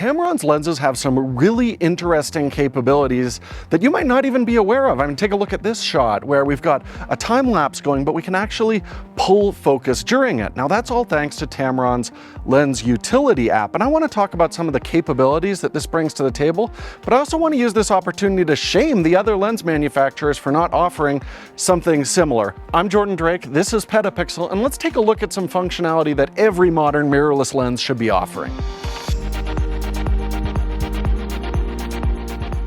Tamron's lenses have some really interesting capabilities that you might not even be aware of. I mean, take a look at this shot where we've got a time lapse going, but we can actually pull focus during it. Now that's all thanks to Tamron's Lens Utility app. And I want to talk about some of the capabilities that this brings to the table, but I also want to use this opportunity to shame the other lens manufacturers for not offering something similar. I'm Jordan Drake, this is PetaPixel, and let's take a look at some functionality that every modern mirrorless lens should be offering.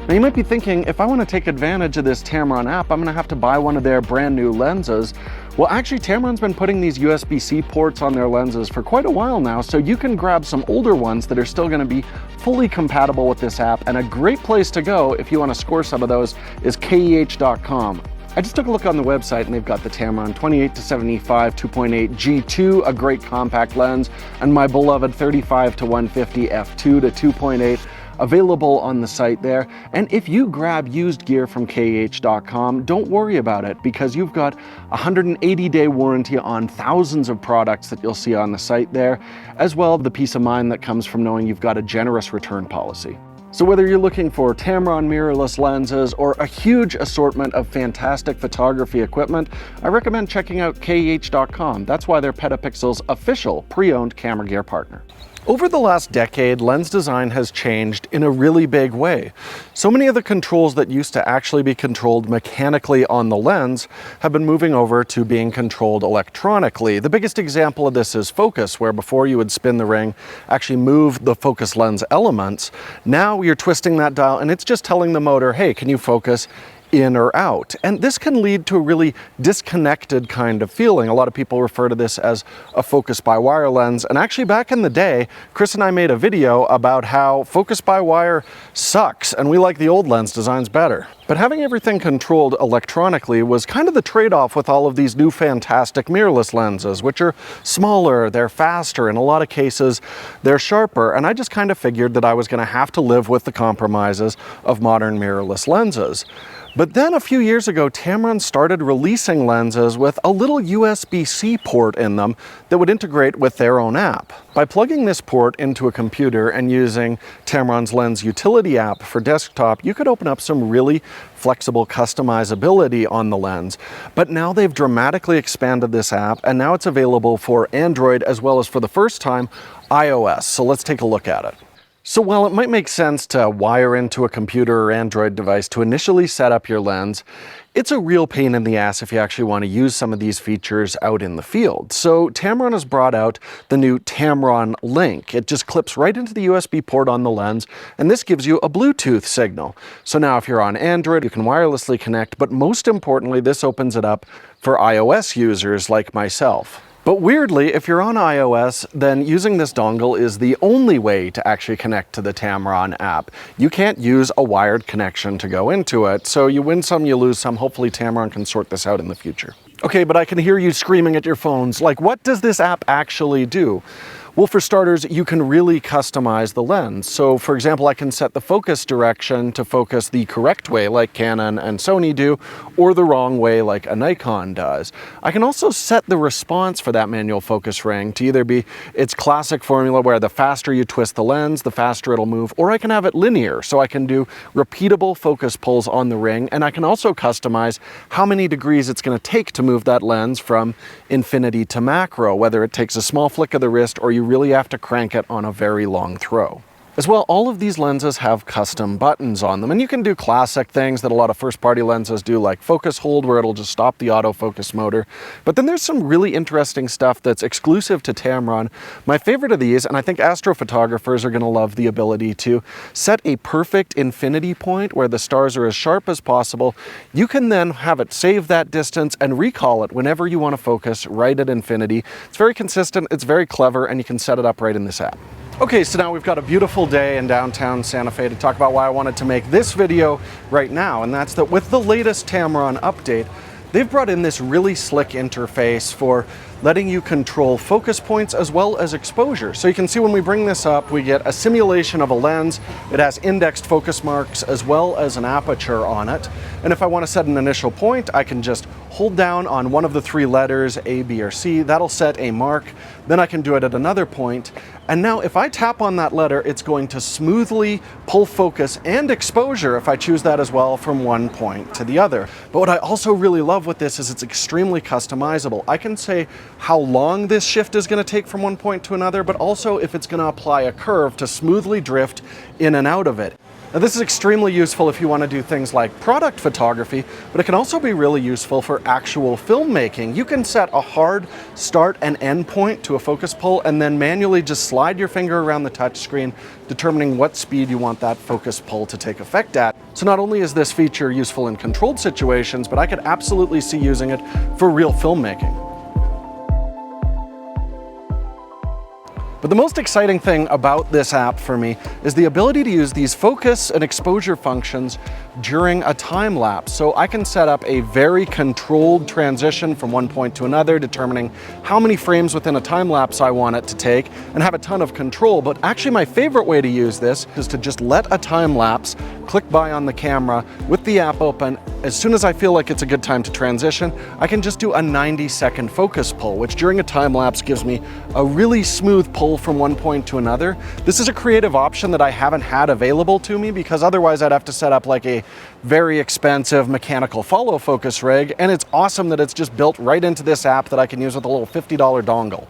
Now you might be thinking, if I want to take advantage of this Tamron app, I'm going to have to buy one of their brand new lenses. Well, actually, Tamron's been putting these USB-C ports on their lenses for quite a while now, so you can grab some older ones that are still going to be fully compatible with this app, and a great place to go if you want to score some of those is KEH.com. I just took a look on the website and they've got the Tamron 28-75 2.8 G2, a great compact lens, and my beloved 35-150 f2 to 2.8 available on the site there. And if you grab used gear from KEH.com, don't worry about it because you've got a 180-day warranty on thousands of products that you'll see on the site there, as well as the peace of mind that comes from knowing you've got a generous return policy. So whether you're looking for Tamron mirrorless lenses or a huge assortment of fantastic photography equipment, I recommend checking out KEH.com. That's why they're PetaPixel's official pre-owned camera gear partner. Over the last decade, lens design has changed in a really big way. So many of the controls that used to actually be controlled mechanically on the lens have been moving over to being controlled electronically. The biggest example of this is focus, where before you would spin the ring, actually move the focus lens elements. Now you're twisting that dial and it's just telling the motor, hey, can you focus in or out? And this can lead to a really disconnected kind of feeling. A lot of people refer to this as a focus by wire lens. And actually back in the day, Chris and I made a video about how focus by wire sucks and we like the old lens designs better. But having everything controlled electronically was kind of the trade-off with all of these new fantastic mirrorless lenses, which are smaller, they're faster, in a lot of cases they're sharper, and I just kind of figured that I was going to have to live with the compromises of modern mirrorless lenses. But then a few years ago, Tamron started releasing lenses with a little USB-C port in them that would integrate with their own app. By plugging this port into a computer and using Tamron's Lens Utility app for desktop, you could open up some really flexible customizability on the lens. But now they've dramatically expanded this app, and now it's available for Android as well as, for the first time, iOS. So let's take a look at it. So while it might make sense to wire into a computer or Android device to initially set up your lens, it's a real pain in the ass if you actually want to use some of these features out in the field. So Tamron has brought out the new Tamron Link. It just clips right into the USB port on the lens, and this gives you a Bluetooth signal. So now if you're on Android, you can wirelessly connect, but most importantly, this opens it up for iOS users like myself. But weirdly, if you're on iOS, then using this dongle is the only way to actually connect to the Tamron app. You can't use a wired connection to go into it, so you win some, you lose some. Hopefully Tamron can sort this out in the future. Okay, but I can hear you screaming at your phones, like, what does this app actually do? Well, for starters, you can really customize the lens. So for example, I can set the focus direction to focus the correct way like Canon and Sony do, or the wrong way like a Nikon does. I can also set the response for that manual focus ring to either be its classic formula where the faster you twist the lens, the faster it'll move, or I can have it linear, so I can do repeatable focus pulls on the ring, and I can also customize how many degrees it's going to take to move that lens from infinity to macro, whether it takes a small flick of the wrist or you really have to crank it on a very long throw. As well, all of these lenses have custom buttons on them, and you can do classic things that a lot of first-party lenses do, like focus hold, where it'll just stop the autofocus motor. But then there's some really interesting stuff that's exclusive to Tamron. My favorite of these, and I think astrophotographers are going to love the ability to set a perfect infinity point where the stars are as sharp as possible. You can then have it save that distance and recall it whenever you want to focus right at infinity. It's very consistent, it's very clever, and you can set it up right in this app. Okay, so now we've got a beautiful day in downtown Santa Fe to talk about why I wanted to make this video right now, and that's that with the latest Tamron update, they've brought in this really slick interface for letting you control focus points as well as exposure. So you can see when we bring this up, we get a simulation of a lens. It has indexed focus marks as well as an aperture on it. And if I want to set an initial point, I can just hold down on one of the three letters, A, B, or C. That'll set a mark. Then I can do it at another point. And now if I tap on that letter, it's going to smoothly pull focus and exposure, if I choose that as well, from one point to the other. But what I also really love with this is it's extremely customizable. I can say how long this shift is going to take from one point to another, but also if it's going to apply a curve to smoothly drift in and out of it. Now, this is extremely useful if you want to do things like product photography, but it can also be really useful for actual filmmaking. You can set a hard start and end point to a focus pull and then manually just slide your finger around the touch screen, determining what speed you want that focus pull to take effect at. So not only is this feature useful in controlled situations, but I could absolutely see using it for real filmmaking. But the most exciting thing about this app for me is the ability to use these focus and exposure functions during a time lapse. So I can set up a very controlled transition from one point to another, determining how many frames within a time lapse I want it to take, and have a ton of control. But actually my favorite way to use this is to just let a time lapse click by on the camera with the app open. As soon as I feel like it's a good time to transition, I can just do a 90-second focus pull, which during a time lapse gives me a really smooth pull from one point to another. This is a creative option that I haven't had available to me, because otherwise I'd have to set up like a very expensive mechanical follow focus rig, and it's awesome that it's just built right into this app that I can use with a little $50 dongle.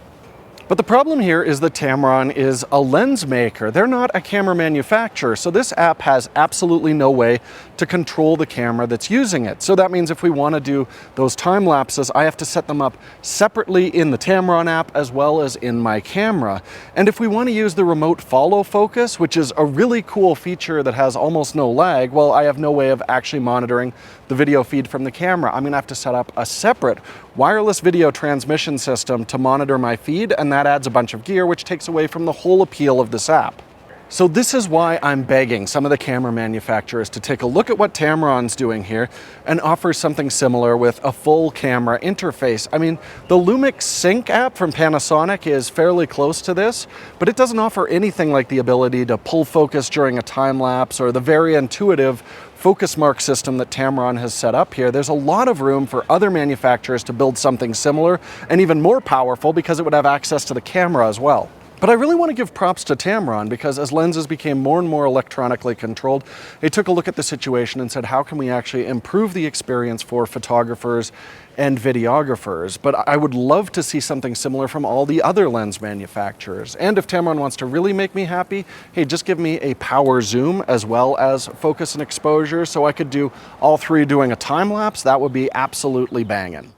But the problem here is that Tamron is a lens maker. They're not a camera manufacturer, so this app has absolutely no way to control the camera that's using it. So that means if we want to do those time lapses, I have to set them up separately in the Tamron app as well as in my camera. And if we want to use the remote follow focus, which is a really cool feature that has almost no lag, well, I have no way of actually monitoring the video feed from the camera. I'm going to have to set up a separate wireless video transmission system to monitor my feed, and that adds a bunch of gear, which takes away from the whole appeal of this app. So this is why I'm begging some of the camera manufacturers to take a look at what Tamron's doing here and offer something similar with a full camera interface. I mean, the Lumix Sync app from Panasonic is fairly close to this, but it doesn't offer anything like the ability to pull focus during a time lapse or the very intuitive focus mark system that Tamron has set up here. There's a lot of room for other manufacturers to build something similar and even more powerful, because it would have access to the camera as well. But I really want to give props to Tamron, because as lenses became more and more electronically controlled, they took a look at the situation and said, how can we actually improve the experience for photographers and videographers? But I would love to see something similar from all the other lens manufacturers. And if Tamron wants to really make me happy, hey, just give me a power zoom as well as focus and exposure, so I could do all three doing a time lapse. That would be absolutely banging.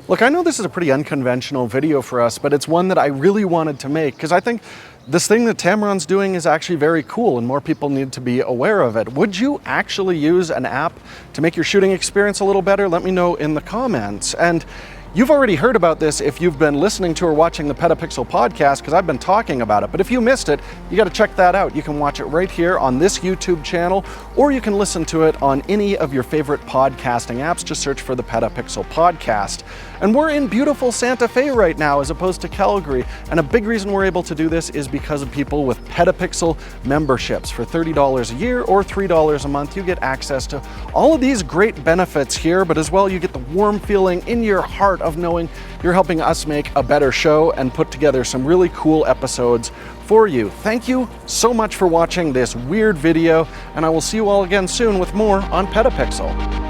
Look, I know this is a pretty unconventional video for us, but it's one that I really wanted to make, because I think this thing that Tamron's doing is actually very cool and more people need to be aware of it. Would you actually use an app to make your shooting experience a little better? Let me know in the comments. And you've already heard about this if you've been listening to or watching the PetaPixel podcast, because I've been talking about it. But if you missed it, you got to check that out. You can watch it right here on this YouTube channel, or you can listen to it on any of your favorite podcasting apps. Just search for the PetaPixel podcast. And we're in beautiful Santa Fe right now as opposed to Calgary. And a big reason we're able to do this is because of people with PetaPixel memberships. For $30 a year or $3 a month, you get access to all of these great benefits here, but as well, you get the warm feeling in your heart of knowing you're helping us make a better show and put together some really cool episodes for you. Thank you so much for watching this weird video, and I will see you all again soon with more on PetaPixel.